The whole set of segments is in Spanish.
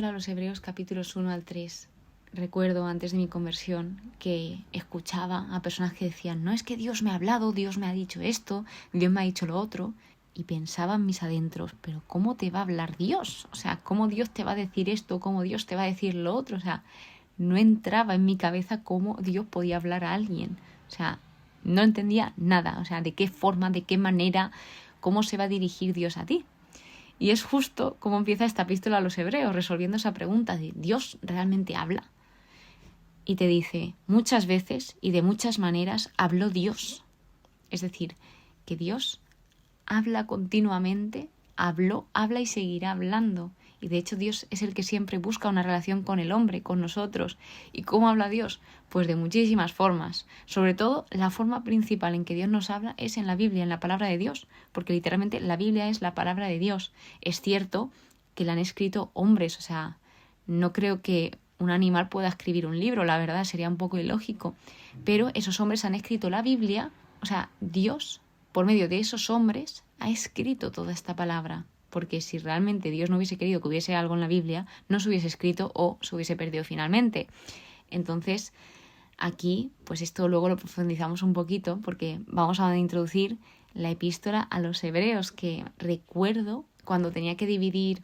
epístola a los Hebreos capítulos 1 al 3. Recuerdo antes de mi conversión que escuchaba a personas que decían, no es que Dios me ha hablado, Dios me ha dicho esto, Dios me ha dicho lo otro, y pensaba en mis adentros, pero ¿cómo te va a hablar Dios? O sea, ¿cómo Dios te va a decir esto? ¿Cómo Dios te va a decir lo otro? O sea, no entraba en mi cabeza cómo Dios podía hablar a alguien. O sea, no entendía nada. O sea, de qué forma, de qué manera, cómo se va a dirigir Dios a ti. Y es justo como empieza esta epístola a los Hebreos, resolviendo esa pregunta de ¿Dios realmente habla? Y te dice, muchas veces y de muchas maneras habló Dios. Es decir, que Dios habla continuamente, habla y seguirá hablando. Y de hecho Dios es el que siempre busca una relación con el hombre, con nosotros. ¿Y cómo habla Dios? Pues de muchísimas formas. Sobre todo, la forma principal en que Dios nos habla es en la Biblia, en la palabra de Dios. Porque literalmente la Biblia es la palabra de Dios. Es cierto que la han escrito hombres, o sea, no creo que un animal pueda escribir un libro, la verdad, sería un poco ilógico. Pero esos hombres han escrito la Biblia, o sea, Dios, por medio de esos hombres, ha escrito toda esta palabra. Porque si realmente Dios no hubiese querido que hubiese algo en la Biblia, no se hubiese escrito o se hubiese perdido finalmente. Entonces, aquí, pues esto luego lo profundizamos un poquito porque vamos a introducir la epístola a los Hebreos, que recuerdo cuando tenía que dividir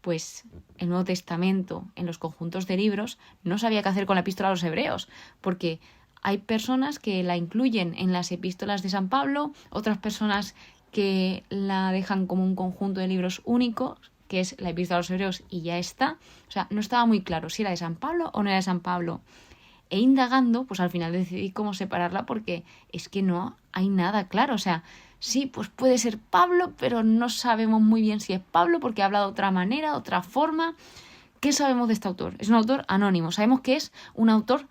pues el Nuevo Testamento en los conjuntos de libros, no sabía qué hacer con la epístola a los Hebreos, porque hay personas que la incluyen en las epístolas de San Pablo, otras personas que la dejan como un conjunto de libros únicos, que es la epístola a los Hebreos y ya está. O sea, no estaba muy claro si era de San Pablo o no era de San Pablo. E indagando, pues al final decidí cómo separarla porque es que no hay nada claro. O sea, sí, pues puede ser Pablo, pero no sabemos muy bien si es Pablo porque habla de otra manera, de otra forma. ¿Qué sabemos de este autor? Es un autor anónimo. Sabemos que es un autor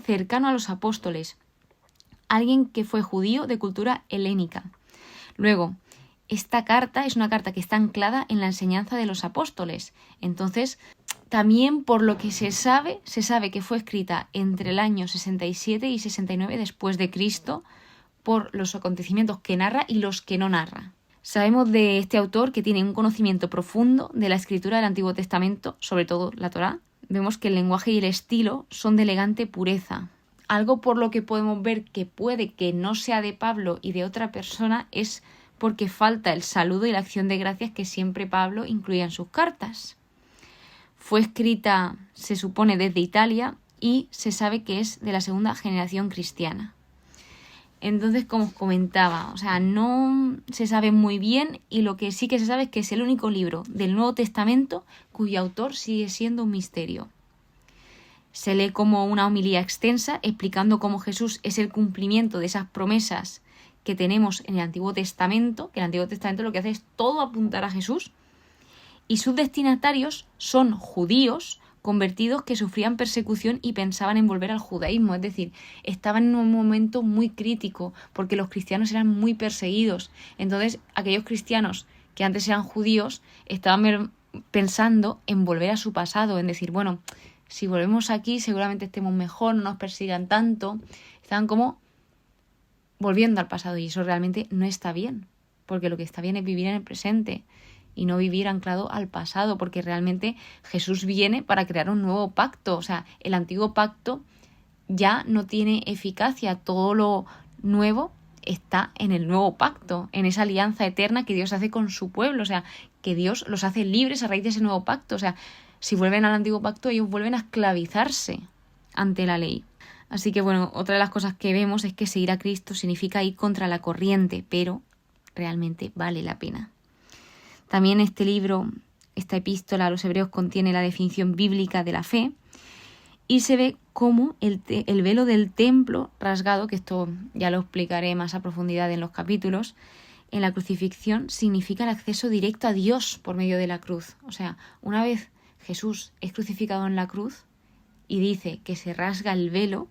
cercano a los apóstoles. Alguien que fue judío de cultura helénica. Luego, esta carta es una carta que está anclada en la enseñanza de los apóstoles. Entonces, también por lo que se sabe que fue escrita entre el año 67 y 69 después de Cristo por los acontecimientos que narra y los que no narra. Sabemos de este autor que tiene un conocimiento profundo de la escritura del Antiguo Testamento, sobre todo la Torá. Vemos que el lenguaje y el estilo son de elegante pureza. Algo por lo que podemos ver que puede que no sea de Pablo y de otra persona es porque falta el saludo y la acción de gracias que siempre Pablo incluía en sus cartas. Fue escrita, se supone, desde Italia y se sabe que es de la segunda generación cristiana. Entonces, como os comentaba, o sea, no se sabe muy bien y lo que sí que se sabe es que es el único libro del Nuevo Testamento cuyo autor sigue siendo un misterio. Se lee como una homilía extensa explicando cómo Jesús es el cumplimiento de esas promesas que tenemos en el Antiguo Testamento, que el Antiguo Testamento lo que hace es todo apuntar a Jesús, y sus destinatarios son judíos convertidos que sufrían persecución y pensaban en volver al judaísmo, es decir, estaban en un momento muy crítico porque los cristianos eran muy perseguidos. Entonces, aquellos cristianos que antes eran judíos estaban pensando en volver a su pasado, en decir, bueno, si volvemos aquí seguramente estemos mejor, no nos persigan tanto. Estaban como volviendo al pasado y eso realmente no está bien, porque lo que está bien es vivir en el presente y no vivir anclado al pasado, porque realmente Jesús viene para crear un nuevo pacto. O sea, el antiguo pacto ya no tiene eficacia, todo lo nuevo está en el nuevo pacto, en esa alianza eterna que Dios hace con su pueblo, o sea, que Dios los hace libres a raíz de ese nuevo pacto. O sea, si vuelven al antiguo pacto, ellos vuelven a esclavizarse ante la ley. Así que bueno, otra de las cosas que vemos es que seguir a Cristo significa ir contra la corriente, pero realmente vale la pena. También este libro, esta epístola a los Hebreos contiene la definición bíblica de la fe y se ve cómo el velo del templo rasgado, que esto ya lo explicaré más a profundidad en los capítulos, en la crucifixión significa el acceso directo a Dios por medio de la cruz. O sea, una vez Jesús es crucificado en la cruz y dice que se rasga el velo,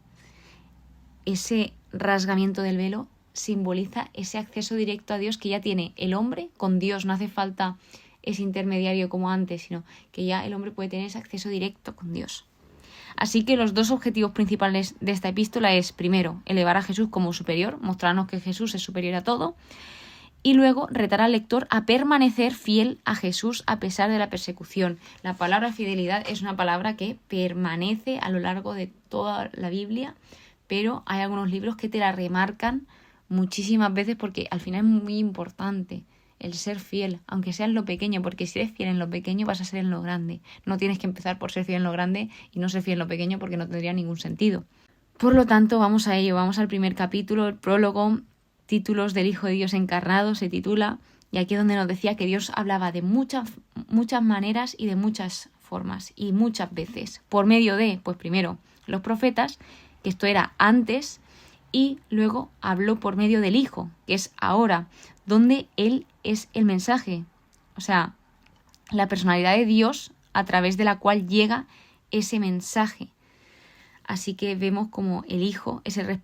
ese rasgamiento del velo simboliza ese acceso directo a Dios que ya tiene el hombre con Dios. No hace falta ese intermediario como antes, sino que ya el hombre puede tener ese acceso directo con Dios. Así que los dos objetivos principales de esta epístola es, primero, elevar a Jesús como superior, mostrarnos que Jesús es superior a todo, Y luego retar al lector a permanecer fiel a Jesús a pesar de la persecución. La palabra fidelidad es una palabra que permanece a lo largo de toda la Biblia, pero hay algunos libros que te la remarcan muchísimas veces porque al final es muy importante el ser fiel, aunque sea en lo pequeño, porque si eres fiel en lo pequeño vas a ser en lo grande. No tienes que empezar por ser fiel en lo grande y no ser fiel en lo pequeño porque no tendría ningún sentido. Por lo tanto, vamos a ello, vamos al primer capítulo, el prólogo, títulos del Hijo de Dios encarnado, se titula, y aquí es donde nos decía que Dios hablaba de muchas maneras y de muchas formas, y muchas veces, por medio de, pues primero, los profetas, que esto era antes, y luego habló por medio del Hijo, que es ahora, donde Él es el mensaje, o sea, la personalidad de Dios a través de la cual llega ese mensaje. Así que vemos como el Hijo es el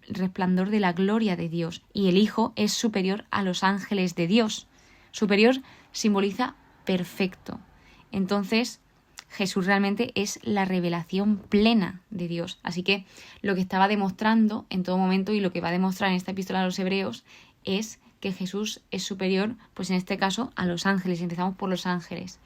resplandor de la gloria de Dios y el Hijo es superior a los ángeles de Dios. Superior simboliza perfecto. Entonces, Jesús realmente es la revelación plena de Dios. Así que lo que estaba demostrando en todo momento y lo que va a demostrar en esta epístola a los Hebreos es que Jesús es superior, pues en este caso, a los ángeles. Empezamos por los ángeles.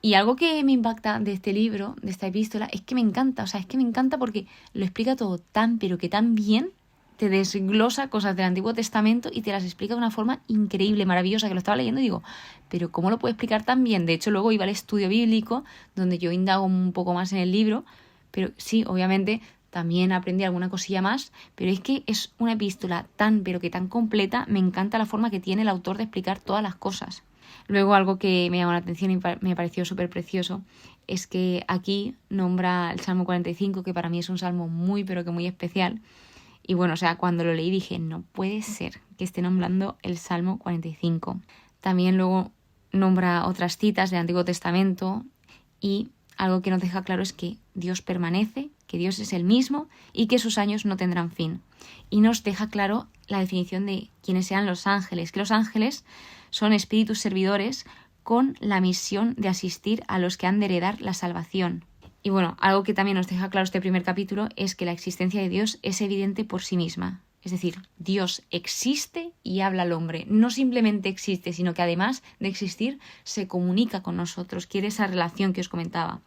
Y algo que me impacta de este libro, de esta epístola, es que me encanta. O sea, es que me encanta porque lo explica todo tan, pero que tan bien. Te desglosa cosas del Antiguo Testamento y te las explica de una forma increíble, maravillosa, que lo estaba leyendo y digo, pero ¿cómo lo puede explicar tan bien? De hecho, luego iba al estudio bíblico, donde yo indago un poco más en el libro, pero sí, obviamente, también aprendí alguna cosilla más, pero es que es una epístola tan, pero que tan completa, me encanta la forma que tiene el autor de explicar todas las cosas. Luego algo que me llamó la atención y me pareció súper precioso es que aquí nombra el Salmo 45, que para mí es un salmo muy, pero que muy especial. Y bueno, o sea, cuando lo leí dije, no puede ser que esté nombrando el Salmo 45. También luego nombra otras citas del Antiguo Testamento y algo que nos deja claro es que Dios permanece, que Dios es el mismo y que sus años no tendrán fin. Y nos deja claro la definición de quiénes sean los ángeles, que los ángeles son espíritus servidores con la misión de asistir a los que han de heredar la salvación. Y bueno, algo que también nos deja claro este primer capítulo es que la existencia de Dios es evidente por sí misma. Es decir, Dios existe y habla al hombre. No simplemente existe, sino que además de existir, se comunica con nosotros, quiere esa relación que os comentaba.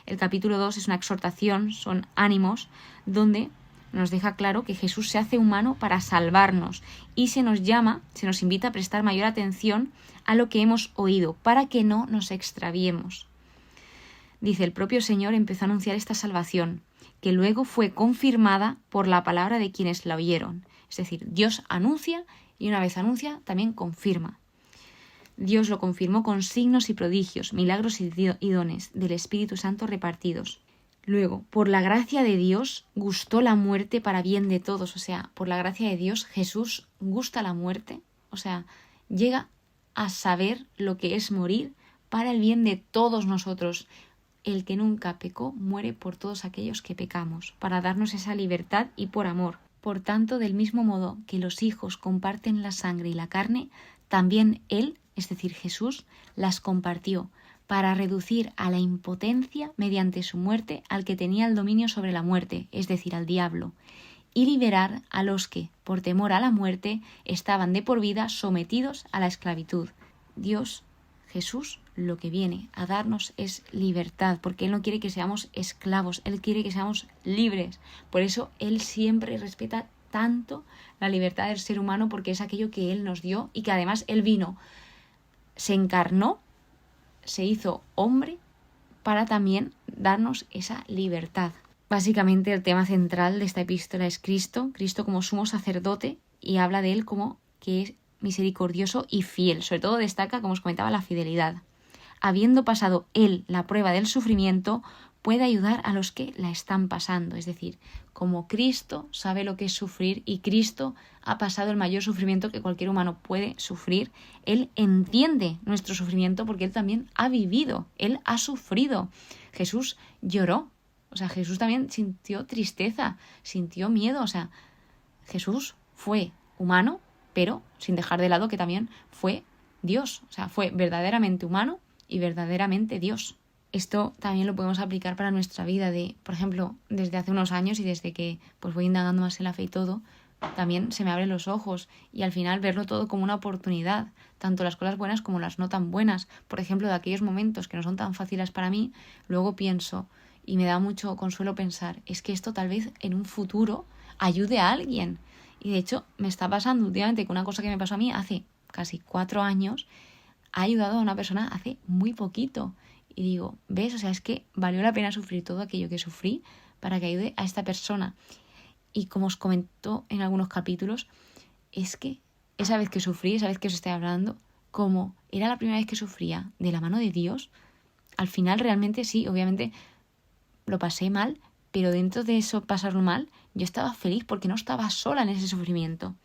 El capítulo 2 es una exhortación, son ánimos, donde nos deja claro que Jesús se hace humano para salvarnos y se nos invita a prestar mayor atención a lo que hemos oído para que no nos extraviemos. Dice, el propio Señor empezó a anunciar esta salvación, que luego fue confirmada por la palabra de quienes la oyeron. Es decir, Dios anuncia y una vez anuncia, también confirma. Dios lo confirmó con signos y prodigios, milagros y dones del Espíritu Santo repartidos. Luego, por la gracia de Dios, gustó la muerte para bien de todos. O sea, por la gracia de Dios, Jesús gusta la muerte. O sea, llega a saber lo que es morir para el bien de todos nosotros. El que nunca pecó muere por todos aquellos que pecamos, para darnos esa libertad y por amor. Por tanto, del mismo modo que los hijos comparten la sangre y la carne, también Él, es decir, Jesús, las compartió, para reducir a la impotencia mediante su muerte al que tenía el dominio sobre la muerte, es decir, al diablo, y liberar a los que, por temor a la muerte, estaban de por vida sometidos a la esclavitud. Dios, Jesús, lo que viene a darnos es libertad, porque Él no quiere que seamos esclavos, Él quiere que seamos libres. Por eso Él siempre respeta tanto la libertad del ser humano, porque es aquello que Él nos dio y que además Él vino, se encarnó, se hizo hombre para también darnos esa libertad. Básicamente el tema central de esta epístola es Cristo como sumo sacerdote, y habla de Él como que es misericordioso y fiel. Sobre todo destaca, como os comentaba, la fidelidad. Habiendo pasado Él la prueba del sufrimiento, puede ayudar a los que la están pasando. Es decir, como Cristo sabe lo que es sufrir y Cristo ha pasado el mayor sufrimiento que cualquier humano puede sufrir, Él entiende nuestro sufrimiento porque Él también ha vivido, Él ha sufrido. Jesús lloró, o sea, Jesús también sintió tristeza, sintió miedo, o sea, Jesús fue humano, pero sin dejar de lado que también fue Dios, o sea, fue verdaderamente humano y verdaderamente Dios. Esto también lo podemos aplicar para nuestra vida, por ejemplo, desde hace unos años y desde que pues voy indagando más en la fe y todo, también se me abren los ojos y al final verlo todo como una oportunidad, tanto las cosas buenas como las no tan buenas. Por ejemplo, de aquellos momentos que no son tan fáciles para mí, luego pienso y me da mucho consuelo pensar, es que esto tal vez en un futuro ayude a alguien. Y de hecho me está pasando últimamente que una cosa que me pasó a mí hace casi 4 años ha ayudado a una persona hace muy poquito. Y digo, ¿ves? O sea, es que valió la pena sufrir todo aquello que sufrí para que ayude a esta persona. Y como os comentó en algunos capítulos, es que esa vez que sufrí, esa vez que os estoy hablando, como era la primera vez que sufría de la mano de Dios, al final realmente sí, obviamente lo pasé mal, pero dentro de eso pasarlo mal, yo estaba feliz porque no estaba sola en ese sufrimiento.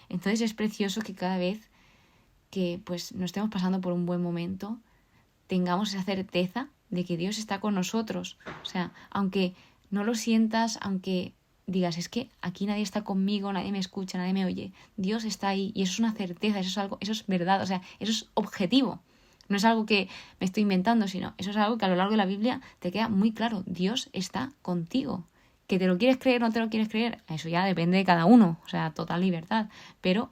Entonces es precioso que cada vez que pues nos estemos pasando por un buen momento, tengamos esa certeza de que Dios está con nosotros. O sea, aunque no lo sientas, aunque digas, es que aquí nadie está conmigo, nadie me escucha, nadie me oye, Dios está ahí y eso es una certeza, eso es algo, eso es verdad, o sea, eso es objetivo. No es algo que me estoy inventando, sino eso es algo que a lo largo de la Biblia te queda muy claro. Dios está contigo. ¿Que te lo quieres creer o no te lo quieres creer? Eso ya depende de cada uno, o sea, total libertad. Pero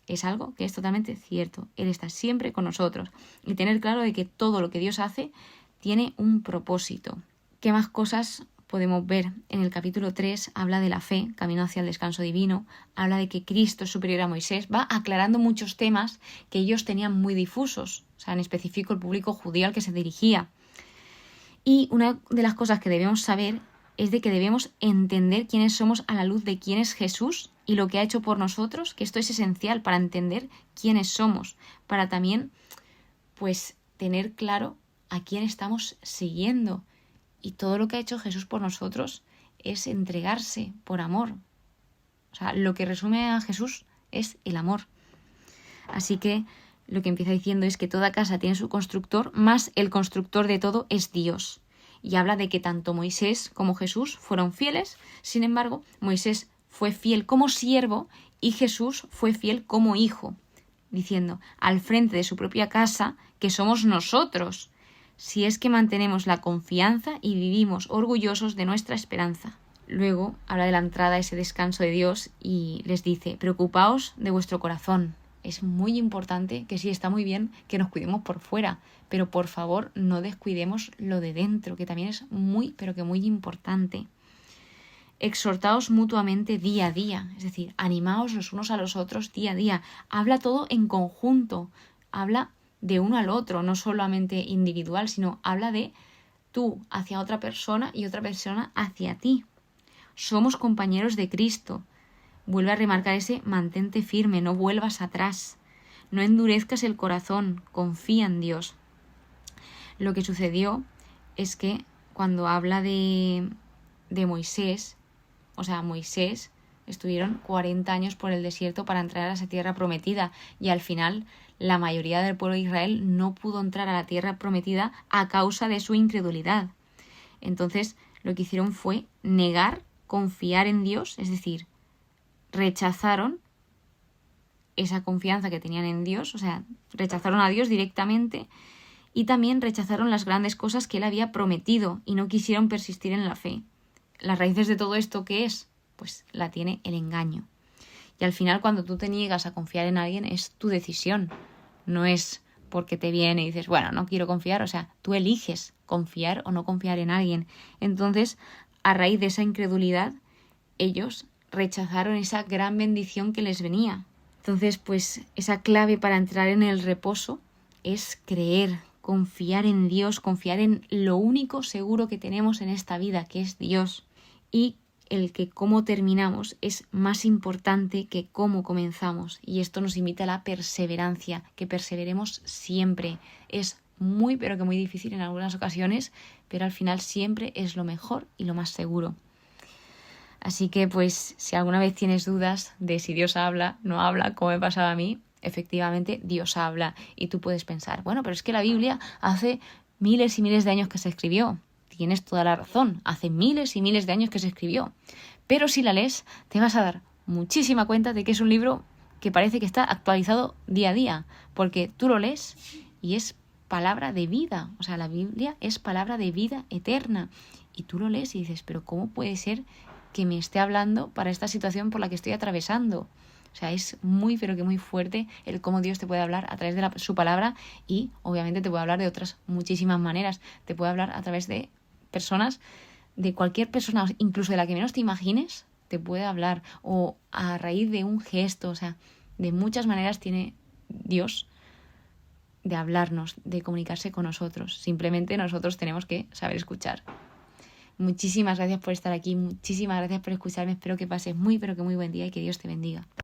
es algo que es totalmente cierto. Él está siempre con nosotros. Y tener claro de que todo lo que Dios hace tiene un propósito. ¿Qué más cosas podemos ver? En el capítulo 3 habla de la fe, camino hacia el descanso divino. Habla de que Cristo es superior a Moisés. Va aclarando muchos temas que ellos tenían muy difusos. O sea, en específico el público judío al que se dirigía. Y una de las cosas que debemos saber es de que debemos entender quiénes somos a la luz de quién es Jesús y lo que ha hecho por nosotros, que esto es esencial para entender quiénes somos, para también, pues, tener claro a quién estamos siguiendo. Y todo lo que ha hecho Jesús por nosotros es entregarse por amor. O sea, lo que resume a Jesús es el amor. Así que lo que empieza diciendo es que toda casa tiene su constructor, más el constructor de todo es Dios. Y habla de que tanto Moisés como Jesús fueron fieles, sin embargo, Moisés fue fiel como siervo y Jesús fue fiel como hijo, diciendo, al frente de su propia casa, que somos nosotros, si es que mantenemos la confianza y vivimos orgullosos de nuestra esperanza. Luego habla de la entrada a ese descanso de Dios y les dice, preocupaos de vuestro corazón. Es muy importante, que sí está muy bien que nos cuidemos por fuera, pero por favor no descuidemos lo de dentro, que también es muy, pero que muy importante. Exhortaos mutuamente día a día, es decir, animaos los unos a los otros día a día. Habla todo en conjunto, habla de uno al otro, no solamente individual, sino habla de tú hacia otra persona y otra persona hacia ti. Somos compañeros de Cristo. Vuelve a remarcar ese mantente firme, no vuelvas atrás. No endurezcas el corazón, confía en Dios. Lo que sucedió es que cuando habla de Moisés, o sea, Moisés estuvieron 40 años por el desierto para entrar a esa tierra prometida y al final la mayoría del pueblo de Israel no pudo entrar a la tierra prometida a causa de su incredulidad. Entonces lo que hicieron fue negar, confiar en Dios, es decir, rechazaron esa confianza que tenían en Dios, o sea, rechazaron a Dios directamente y también rechazaron las grandes cosas que Él había prometido y no quisieron persistir en la fe. Las raíces de todo esto, ¿qué es? Pues la tiene el engaño. Y al final cuando tú te niegas a confiar en alguien es tu decisión, no es porque te viene y dices, bueno, no quiero confiar, o sea, tú eliges confiar o no confiar en alguien. Entonces, a raíz de esa incredulidad, ellos rechazaron esa gran bendición que les venía. Entonces, pues esa clave para entrar en el reposo es creer, confiar en Dios, confiar en lo único seguro que tenemos en esta vida, que es Dios. Y el que cómo terminamos es más importante que cómo comenzamos. Y esto nos invita a la perseverancia, que perseveremos siempre. Es muy, pero que muy difícil en algunas ocasiones, pero al final siempre es lo mejor y lo más seguro. Así que pues si alguna vez tienes dudas de si Dios habla, no habla, como me pasaba a mí, efectivamente Dios habla y tú puedes pensar, bueno, pero es que la Biblia hace miles y miles de años que se escribió. Tienes toda la razón, hace miles y miles de años que se escribió. Pero si la lees te vas a dar muchísima cuenta de que es un libro que parece que está actualizado día a día, porque tú lo lees y es palabra de vida. O sea, la Biblia es palabra de vida eterna. Y tú lo lees y dices, pero ¿cómo puede ser que me esté hablando para esta situación por la que estoy atravesando. O sea, es muy, pero que muy fuerte el cómo Dios te puede hablar a través de su palabra y obviamente te puede hablar de otras muchísimas maneras. Te puede hablar a través de personas, de cualquier persona, incluso de la que menos te imagines, te puede hablar. O a raíz de un gesto, o sea, de muchas maneras tiene Dios de hablarnos, de comunicarse con nosotros. Simplemente nosotros tenemos que saber escuchar. Muchísimas gracias por estar aquí, muchísimas gracias por escucharme. Espero que pases muy, pero que muy buen día y que Dios te bendiga.